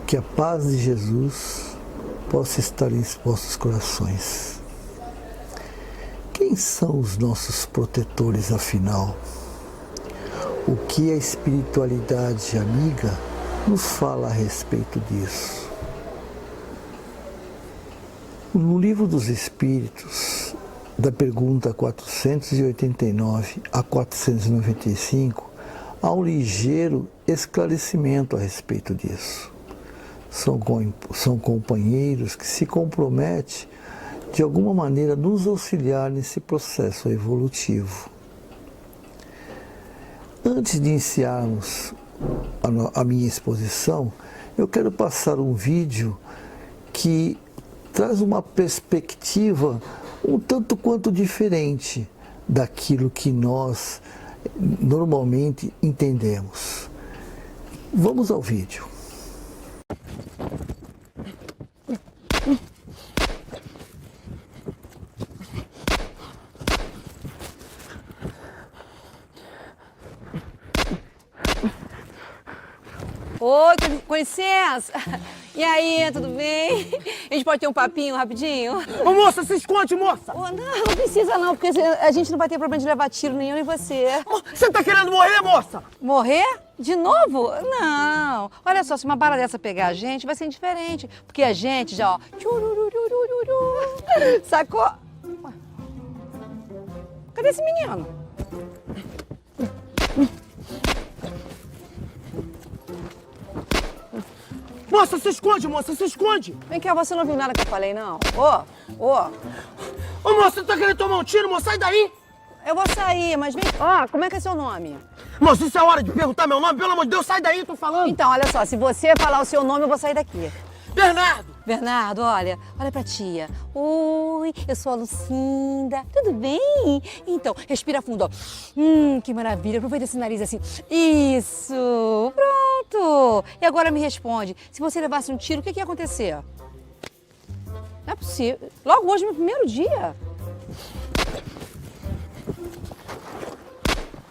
Que a paz de Jesus possa estar em vossos corações. Quem são os nossos protetores, afinal? O que a espiritualidade amiga nos fala a respeito disso? No Livro dos Espíritos, da pergunta 489 a 495, há um ligeiro esclarecimento a respeito disso. São companheiros que se comprometem, de alguma maneira, nos auxiliar nesse processo evolutivo. Antes de iniciarmos a minha exposição, eu quero passar um vídeo que traz uma perspectiva um tanto quanto diferente daquilo que nós normalmente entendemos. Vamos ao vídeo. Oi, com licença. E aí, tudo bem? A gente pode ter um papinho rapidinho? Ô moça, se esconde, moça! Oh, não precisa não, porque a gente não vai ter problema de levar tiro nenhum nem você. Você tá querendo morrer, moça? Morrer? De novo? Não. Olha só, se uma bala dessa pegar a gente, vai ser indiferente. Porque a gente já, ó... Sacou? Ué. Cadê esse menino? Moça, se esconde, moça, se esconde! Vem cá, você não viu nada que eu falei, não? Ô moça, você tá querendo tomar um tiro, moça? Sai daí! Eu vou sair, mas vem... Ó, como é que é seu nome? Moça, isso é hora de perguntar meu nome? Pelo amor de Deus, sai daí, tô falando! Então, olha só, se você falar o seu nome, eu vou sair daqui. Bernardo! Bernardo, olha pra tia. Oi, eu sou a Lucinda. Tudo bem? Então, respira fundo, ó. Que maravilha. Aproveita esse nariz assim. Isso, pronto. E agora me responde. Se você levasse um tiro, o que ia acontecer? Não é possível. Logo hoje, meu primeiro dia.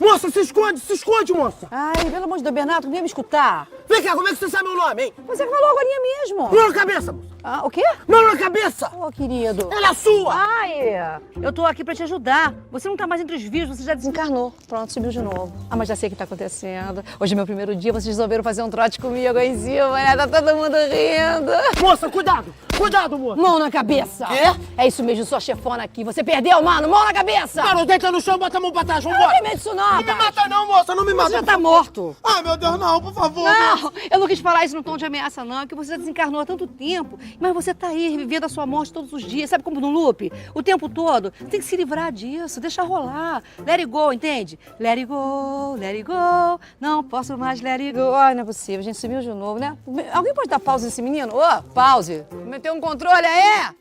Moça, se esconde, moça! Ai, pelo amor de Deus, Bernardo, não ia me escutar? Vem cá, como é que você sabe meu nome, hein? Você falou agora mesmo. Mão na cabeça, moça! Ah, o quê? Mão na cabeça! Ô, querido. Ela é sua! Ai, eu tô aqui pra te ajudar. Você não tá mais entre os vivos, você já desencarnou. Pronto, subiu de novo. Ah, mas já sei o que tá acontecendo. Hoje é meu primeiro dia, vocês resolveram fazer um trote comigo aí em cima, né? Tá todo mundo rindo. Moça, cuidado! Cuidado, moça! Mão na cabeça! Quê? É isso mesmo, sua chefona aqui. Você perdeu, mano! Mão na cabeça! Cara, deita no chão, bota a mão pra trás, Não vambora! tem medo disso não, Não me mata não, moça, não me mata! Você já tá morto. Ai, meu Deus, não, por favor! Não, eu não quis falar isso no tom de ameaça, não. É que você já desencarnou há tanto tempo. Mas você tá aí, revivendo a sua morte todos os dias. Sabe como no loop? O tempo todo. Você tem que se livrar disso, deixa rolar. Let it go, entende? Let it go, let it go. Não posso mais let it go. Ai, não é possível, a gente sumiu de novo, né? Alguém pode dar pausa nesse menino? Ô, pause. Meteu um controle aí.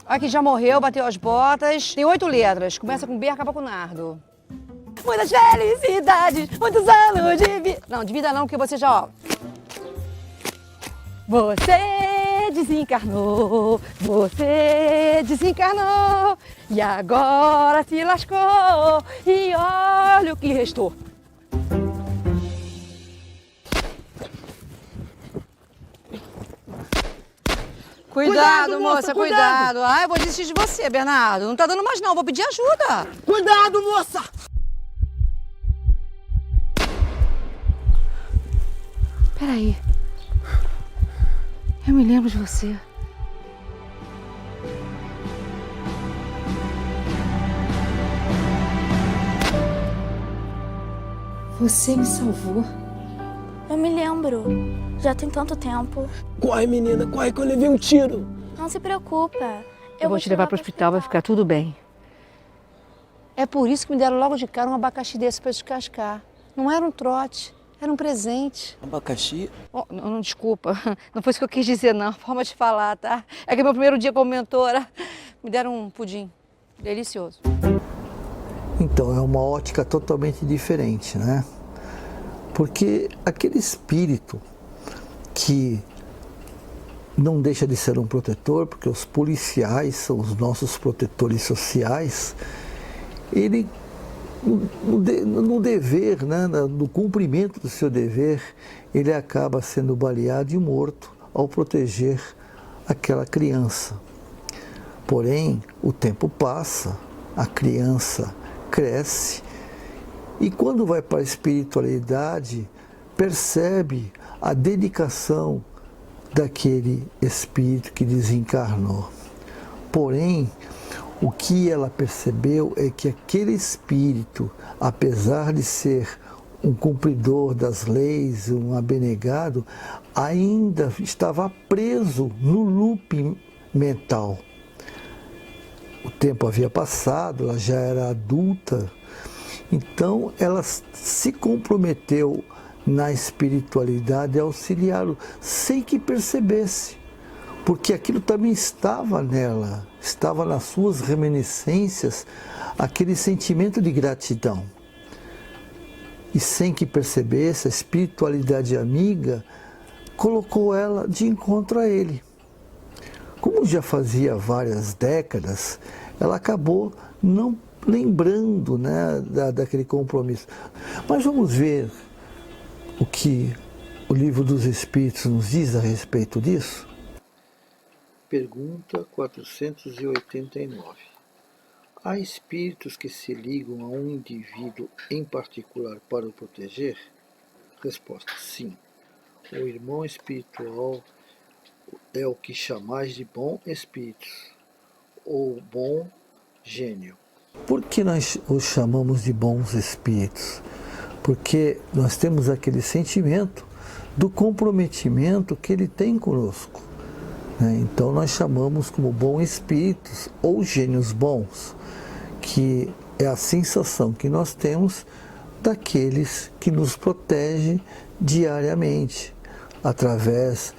Aqui já morreu, bateu as botas. Tem 8 letras. Começa com B e acaba com Nardo. Muitas felicidades, muitos anos de vida. Não, de vida não, porque você já, ó. Você desencarnou e agora se lascou e olha o que restou. Cuidado, moça, cuidado. Ah, eu vou desistir de você, Bernardo. Não tá dando mais não, vou pedir ajuda. Cuidado, moça! Peraí. Eu me lembro de você. Você me salvou. Eu me lembro. Já tem tanto tempo. Corre, menina, corre que eu levei um tiro. Não se preocupa. Eu vou te levar pro hospital, vai ficar tudo bem. É por isso que me deram logo de cara um abacaxi desse pra descascar. Não era um trote, era um presente. Abacaxi? Oh, não, desculpa, não foi isso que eu quis dizer não, forma de falar, tá? É que meu primeiro dia como mentora, me deram um pudim delicioso. Então, é uma ótica totalmente diferente, né? Porque aquele espírito que não deixa de ser um protetor, porque os policiais são os nossos protetores sociais, ele no dever, né, no cumprimento do seu dever, ele acaba sendo baleado e morto ao proteger aquela criança. Porém, o tempo passa, a criança cresce e quando vai para a espiritualidade, percebe a dedicação daquele espírito que desencarnou. Porém, o que ela percebeu é que aquele espírito, apesar de ser um cumpridor das leis, um abnegado, ainda estava preso no loop mental. O tempo havia passado, ela já era adulta, então ela se comprometeu na espiritualidade a auxiliá-lo, sem que percebesse, porque aquilo também estava nela, estava nas suas reminiscências, aquele sentimento de gratidão. E sem que percebesse, a espiritualidade amiga colocou ela de encontro a ele. Como já fazia várias décadas, ela acabou não lembrando, né, daquele compromisso. Mas vamos ver o que o Livro dos Espíritos nos diz a respeito disso? Pergunta 489. Há espíritos que se ligam a um indivíduo em particular para o proteger? Resposta: sim. O irmão espiritual é o que chamais de bom espírito, ou bom gênio. Por que nós os chamamos de bons espíritos? Porque nós temos aquele sentimento do comprometimento que ele tem conosco. Então nós chamamos como bons espíritos ou gênios bons, que é a sensação que nós temos daqueles que nos protegem diariamente, através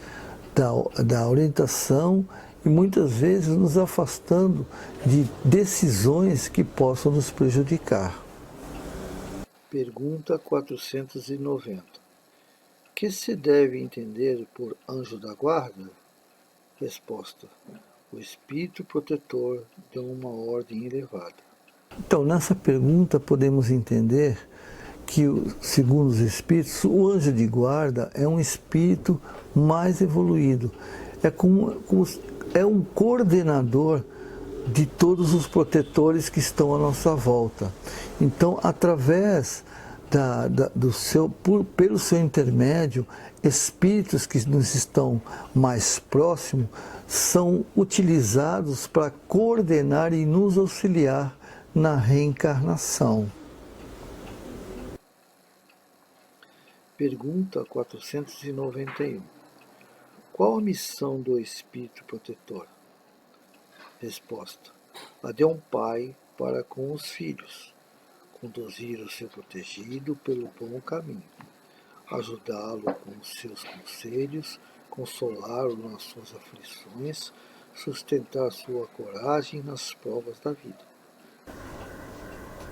da orientação e muitas vezes nos afastando de decisões que possam nos prejudicar. Pergunta 490. Que se deve entender por anjo da guarda? Resposta: o espírito protetor de uma ordem elevada. Então, nessa pergunta podemos entender que, segundo os espíritos, o anjo de guarda é um espírito mais evoluído. É um coordenador de todos os protetores que estão à nossa volta. Então, através pelo seu intermédio, espíritos que nos estão mais próximos são utilizados para coordenar e nos auxiliar na reencarnação. Pergunta 491. Qual a missão do espírito protetor? Resposta: a de um pai para com os filhos, conduzir o seu protegido pelo bom caminho, ajudá-lo com os seus conselhos, consolá-lo nas suas aflições, sustentar sua coragem nas provas da vida.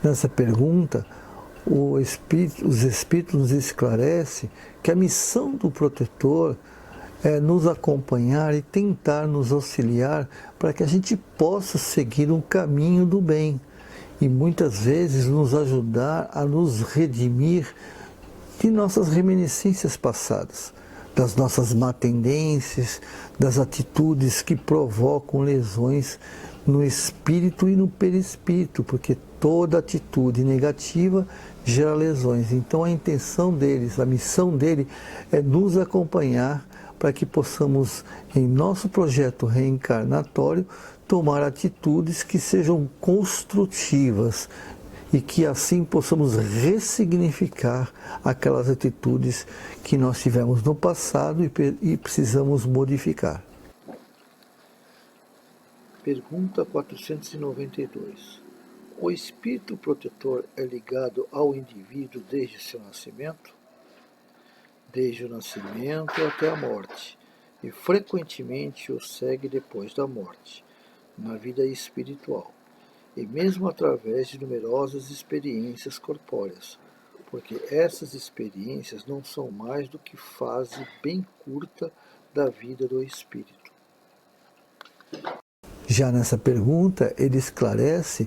Nessa pergunta, os Espíritos nos esclarecem que a missão do protetor é nos acompanhar e tentar nos auxiliar para que a gente possa seguir um caminho do bem e muitas vezes nos ajudar a nos redimir de nossas reminiscências passadas, das nossas má tendências, das atitudes que provocam lesões no espírito e no perispírito, porque toda atitude negativa gera lesões. Então a intenção deles, a missão dele é nos acompanhar para que possamos, em nosso projeto reencarnatório, tomar atitudes que sejam construtivas e que assim possamos ressignificar aquelas atitudes que nós tivemos no passado e precisamos modificar. Pergunta 492. O espírito protetor é ligado ao indivíduo desde seu nascimento? Desde o nascimento até a morte, e frequentemente o segue depois da morte, na vida espiritual, e mesmo através de numerosas experiências corpóreas, porque essas experiências não são mais do que fase bem curta da vida do espírito. Já nessa pergunta, ele esclarece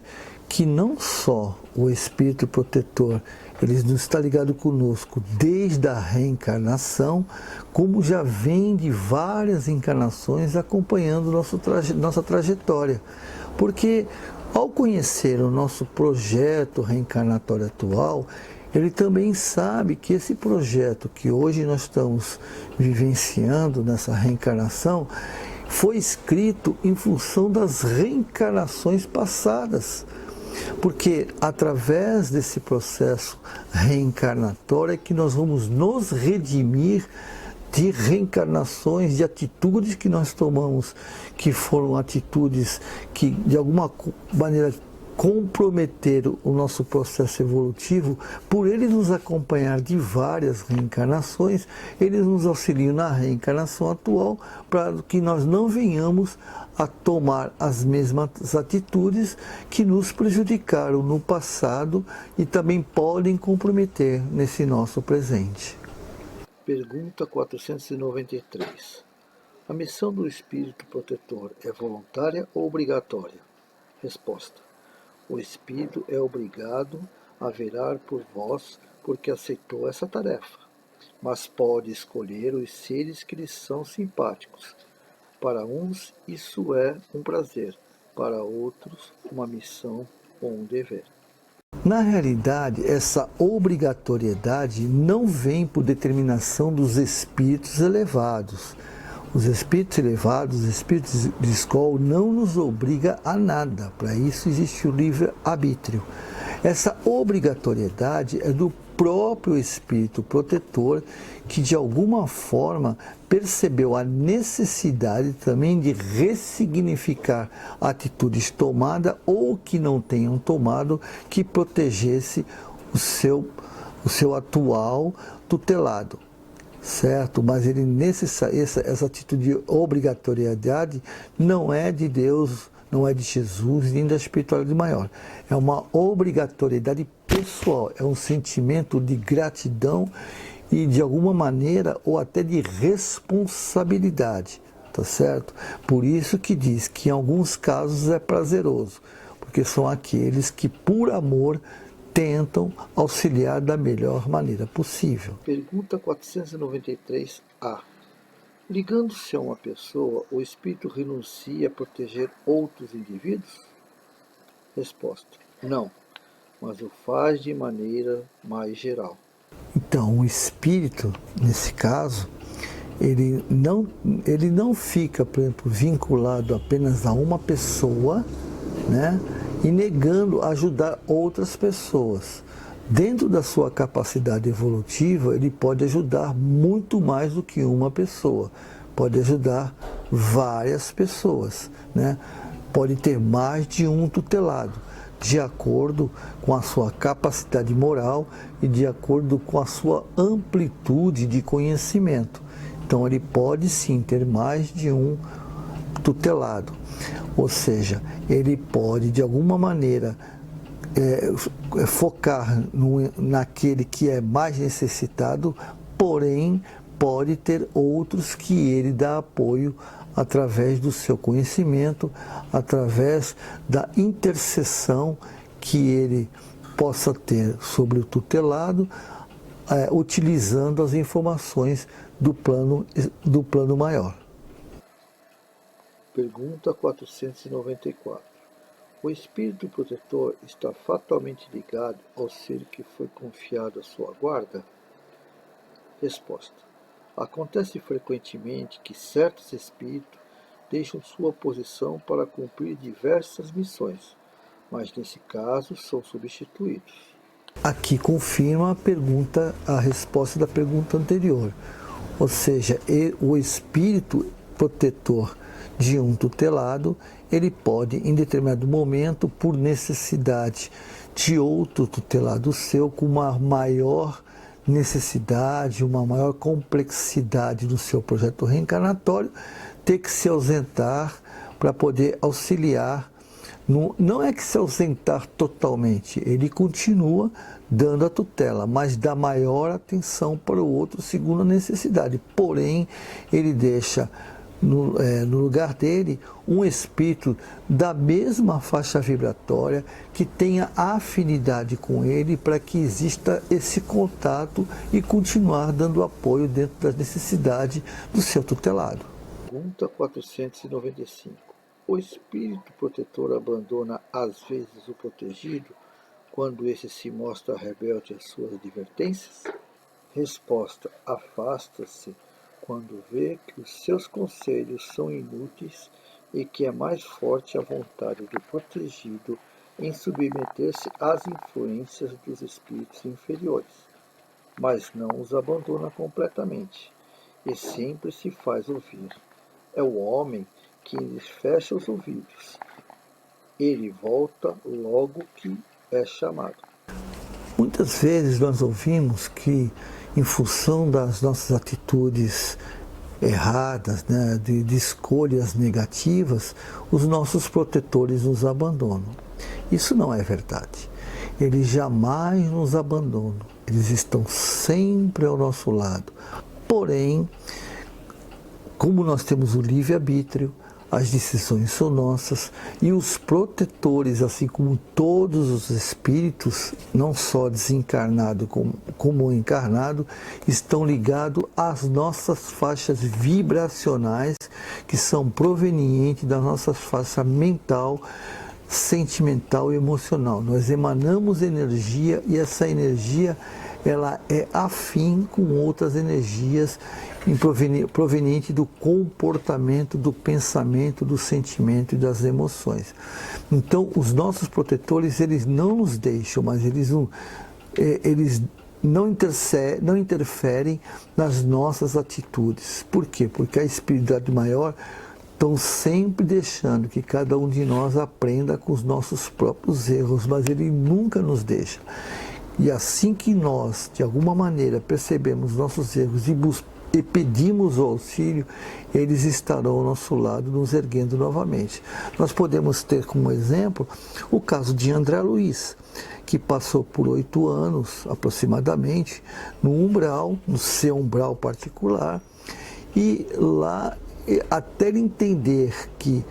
que não só o Espírito protetor, ele não está ligado conosco desde a reencarnação, como já vem de várias encarnações acompanhando nossa trajetória. Porque ao conhecer o nosso projeto reencarnatório atual, ele também sabe que esse projeto que hoje nós estamos vivenciando nessa reencarnação foi escrito em função das reencarnações passadas. Porque através desse processo reencarnatório é que nós vamos nos redimir de reencarnações, de atitudes que nós tomamos, que foram atitudes que de alguma maneira comprometeram o nosso processo evolutivo. Por ele nos acompanhar de várias reencarnações, eles nos auxiliam na reencarnação atual para que nós não venhamos a tomar as mesmas atitudes que nos prejudicaram no passado e também podem comprometer nesse nosso presente. Pergunta 493. A missão do Espírito Protetor é voluntária ou obrigatória? Resposta. O Espírito é obrigado a velar por vós porque aceitou essa tarefa, mas pode escolher os seres que lhe são simpáticos. Para uns isso é um prazer, para outros uma missão ou um dever. Na realidade, essa obrigatoriedade não vem por determinação dos espíritos elevados. Os espíritos elevados, os espíritos de escola, não nos obriga a nada. Para isso existe o livre-arbítrio. Essa obrigatoriedade é do próprio Espírito Protetor, que de alguma forma percebeu a necessidade também de ressignificar atitudes tomadas ou que não tenham tomado, que protegesse o seu atual tutelado. Certo? Mas ele essa atitude de obrigatoriedade não é de Deus, não é de Jesus, nem da espiritualidade maior. É uma obrigatoriedade pessoal, é um sentimento de gratidão e de alguma maneira, ou até de responsabilidade, tá certo? Por isso que diz que em alguns casos é prazeroso, porque são aqueles que por amor tentam auxiliar da melhor maneira possível. Pergunta 493A. Ligando-se a uma pessoa, o espírito renuncia a proteger outros indivíduos? Resposta. Não, mas o faz de maneira mais geral. Então, o espírito, nesse caso, ele não fica, por exemplo, vinculado apenas a uma pessoa, né, e negando ajudar outras pessoas. Dentro da sua capacidade evolutiva, ele pode ajudar muito mais do que uma pessoa. Pode ajudar várias pessoas, né? Pode ter mais de um tutelado, de acordo com a sua capacidade moral e de acordo com a sua amplitude de conhecimento. Então, ele pode sim ter mais de um tutelado. Ou seja, ele pode de alguma maneira focar naquele que é mais necessitado, porém pode ter outros que ele dá apoio através do seu conhecimento, através da intercessão que ele possa ter sobre o tutelado, utilizando as informações do plano maior. Pergunta 494. O Espírito Protetor está fatalmente ligado ao ser que foi confiado à sua guarda? Resposta. Acontece frequentemente que certos espíritos deixam sua posição para cumprir diversas missões, mas nesse caso são substituídos. Aqui confirma a resposta da pergunta anterior. Ou seja, o Espírito Protetor de um tutelado, ele pode, em determinado momento, por necessidade de outro tutelado seu, com uma maior necessidade, uma maior complexidade do seu projeto reencarnatório, ter que se ausentar para poder auxiliar. Não é que se ausentar totalmente, ele continua dando a tutela, mas dá maior atenção para o outro segundo a necessidade. Porém, ele deixa no lugar dele um espírito da mesma faixa vibratória que tenha afinidade com ele para que exista esse contato e continuar dando apoio dentro das necessidades do seu tutelado. Pergunta 495. O espírito protetor abandona às vezes o protegido quando esse se mostra rebelde às suas advertências? Resposta: afasta-se quando vê que os seus conselhos são inúteis e que é mais forte a vontade do protegido em submeter-se às influências dos espíritos inferiores, mas não os abandona completamente e sempre se faz ouvir. É o homem que lhes fecha os ouvidos. Ele volta logo que é chamado. Muitas vezes nós ouvimos que, em função das nossas atitudes erradas, né, de escolhas negativas, os nossos protetores nos abandonam. Isso não é verdade. Eles jamais nos abandonam. Eles estão sempre ao nosso lado. Porém, como nós temos o livre-arbítrio, as decisões são nossas e os protetores, assim como todos os espíritos, não só desencarnado como encarnado, estão ligados às nossas faixas vibracionais que são provenientes da nossa faixa mental, sentimental e emocional. Nós emanamos energia e essa energia ela é afim com outras energias proveniente do comportamento, do pensamento, do sentimento e das emoções. Então, os nossos protetores, eles não nos deixam, mas eles não interferem nas nossas atitudes. Por quê? Porque a espiritualidade maior estão sempre deixando que cada um de nós aprenda com os nossos próprios erros, mas ele nunca nos deixa. E assim que nós, de alguma maneira, percebemos nossos erros e pedimos o auxílio, eles estarão ao nosso lado, nos erguendo novamente. Nós podemos ter como exemplo o caso de André Luiz, que passou por 8 anos, aproximadamente, no umbral, no seu umbral particular, e lá, até ele entender que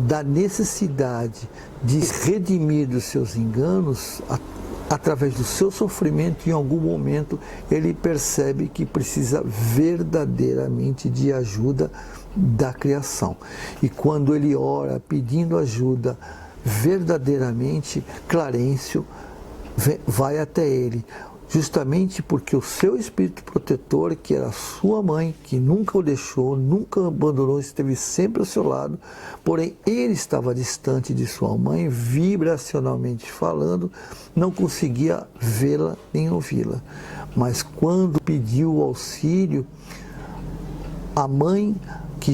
da necessidade de redimir dos seus enganos, através do seu sofrimento, em algum momento, ele percebe que precisa verdadeiramente de ajuda da criação. E quando ele ora pedindo ajuda verdadeiramente, Clarencio vai até ele, justamente porque o seu espírito protetor, que era a sua mãe, que nunca o deixou, nunca o abandonou, esteve sempre ao seu lado, porém ele estava distante de sua mãe, vibracionalmente falando, não conseguia vê-la nem ouvi-la. Mas quando pediu o auxílio, a mãe que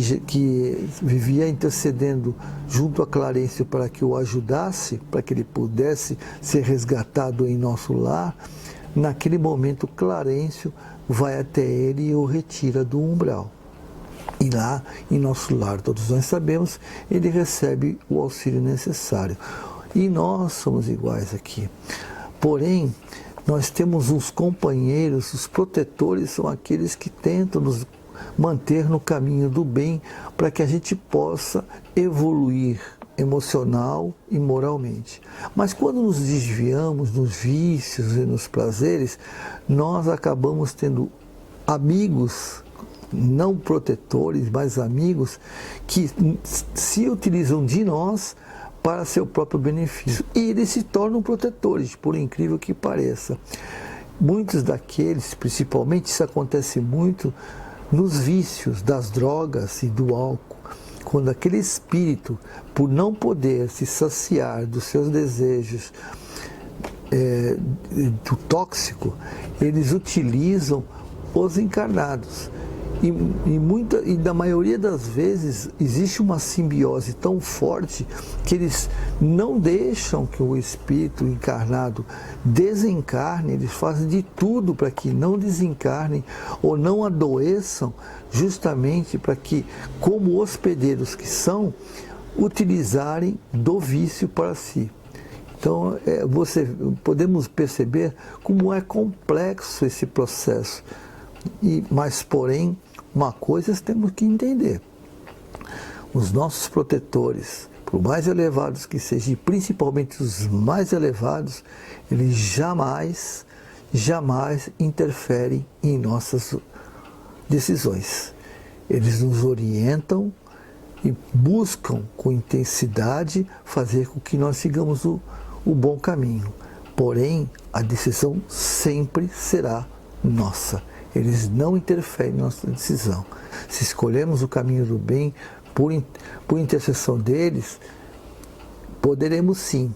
vivia intercedendo junto a Clarencio para que o ajudasse, para que ele pudesse ser resgatado em nosso lar, naquele momento, Clarencio vai até ele e o retira do umbral. E lá, em nosso lar, todos nós sabemos, ele recebe o auxílio necessário. E nós somos iguais aqui. Porém, nós temos uns companheiros, os protetores são aqueles que tentam nos manter no caminho do bem para que a gente possa evoluir emocional e moralmente. Mas quando nos desviamos nos vícios e nos prazeres, nós acabamos tendo amigos, não protetores, mas amigos que se utilizam de nós para seu próprio benefício. E eles se tornam protetores, por incrível que pareça. Muitos daqueles, principalmente isso acontece muito nos vícios das drogas e do álcool, quando aquele espírito, por não poder se saciar dos seus desejos do tóxico, eles utilizam os encarnados. E da maioria das vezes existe uma simbiose tão forte que eles não deixam que o espírito encarnado desencarne, eles fazem de tudo para que não desencarnem ou não adoeçam, justamente para que, como hospedeiros que são, utilizarem do vício para si. Então, podemos perceber como é complexo esse processo. Mas, porém, uma coisa temos que entender. Os nossos protetores, por mais elevados que sejam, e principalmente os mais elevados, eles jamais interferem em nossas decisões. Eles nos orientam e buscam com intensidade fazer com que nós sigamos o bom caminho. Porém, a decisão sempre será nossa. Eles não interferem na nossa decisão. Se escolhermos o caminho do bem, por intercessão deles, poderemos sim,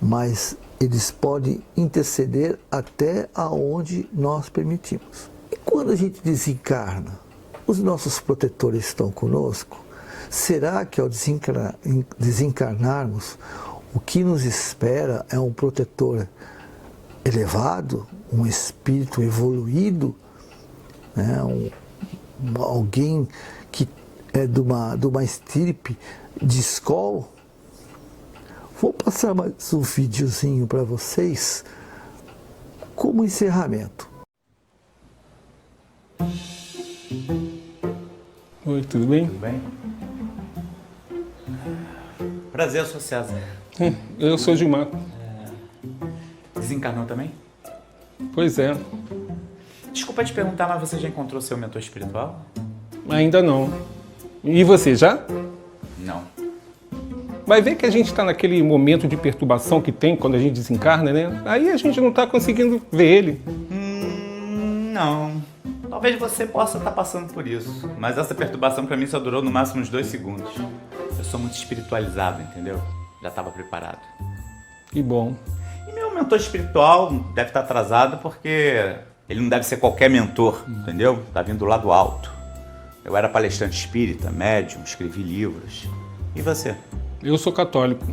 mas eles podem interceder até aonde nós permitimos. E quando a gente desencarna, os nossos protetores estão conosco? Será que ao desencarnarmos, o que nos espera é um protetor elevado, um espírito evoluído, né? Alguém que é de uma estirpe de escola? Vou passar mais um videozinho para vocês como encerramento. Oi, tudo bem? Tudo bem? Prazer, eu sou César. Eu sou Gilmar. Desencarnou também? Pois é, Desculpa te perguntar, mas você já encontrou seu mentor espiritual? ainda não. E você, já? Não. Vai ver que a gente está naquele momento de perturbação que tem quando a gente desencarna, né? Aí a gente não está conseguindo ver ele. Não. Talvez você possa estar passando por isso, mas essa perturbação pra mim só durou no máximo uns 2 segundos. Eu sou muito espiritualizado, entendeu? Já estava preparado. Que bom. E meu mentor espiritual deve estar atrasado porque ele não deve ser qualquer mentor, entendeu? Tá vindo do lado alto. Eu era palestrante espírita, médium, escrevi livros. E você? Eu sou católico.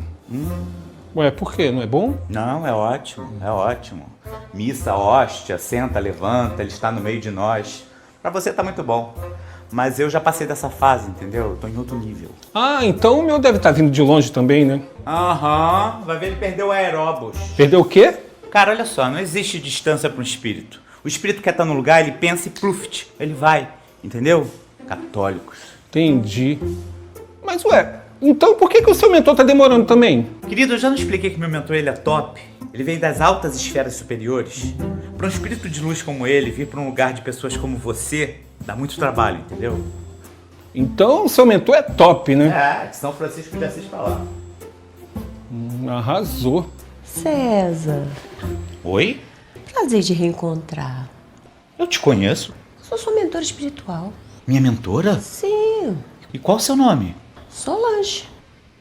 Ué, por quê? Não é bom? Não, é ótimo, é ótimo. Missa, hóstia, senta, levanta, ele está no meio de nós. Pra você tá muito bom. Mas eu já passei dessa fase, entendeu? Eu tô em outro nível. Ah, então o meu deve estar vindo de longe também, né? Aham, vai ver, ele perdeu o aeróbus. Perdeu o quê? Cara, olha só, não existe distância para um espírito. O espírito quer estar no lugar, ele pensa e pluft, ele vai, entendeu? Católicos. Entendi. Mas ué, então por que o seu mentor tá demorando também? Querido, eu já não expliquei que meu mentor ele é top? Ele veio das altas esferas superiores. Para um espírito de luz como ele, vir para um lugar de pessoas como você, dá muito trabalho, entendeu? Então o seu mentor é top, né? É, de São Francisco de Assis pra lá. Arrasou. César, Oi? prazer de reencontrar. Eu te conheço. Sou sua mentora espiritual. Minha mentora? Sim, E qual o seu nome? Solange.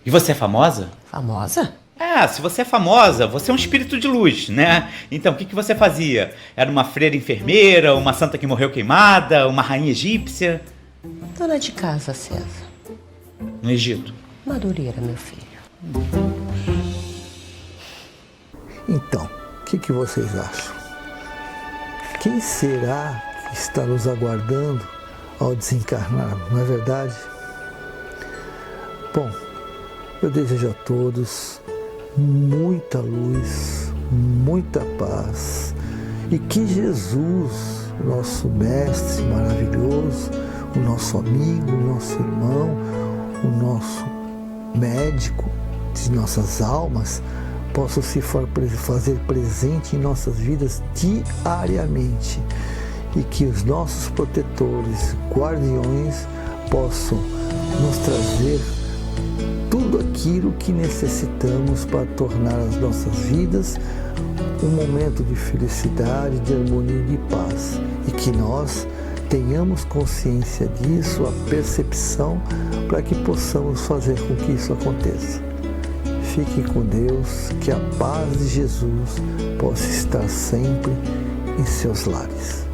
E você é famosa? Famosa? É, se você é famosa, você é um espírito de luz, né? Então, o que você fazia? Era uma freira enfermeira, uma santa que morreu queimada, uma rainha egípcia? Dona de casa, César. No Egito. Madureira, meu filho. Então, o que vocês acham? Quem será que está nos aguardando ao desencarnar, não é verdade? Bom, eu desejo a todos muita luz, muita paz e que Jesus, nosso mestre maravilhoso, o nosso amigo, o nosso irmão, o nosso médico de nossas almas, possa se fazer presente em nossas vidas diariamente e que os nossos protetores, guardiões, possam nos trazer tudo aquilo que necessitamos para tornar as nossas vidas um momento de felicidade, de harmonia e de paz. E que nós tenhamos consciência disso, a percepção, para que possamos fazer com que isso aconteça. Fiquem com Deus, que a paz de Jesus possa estar sempre em seus lares.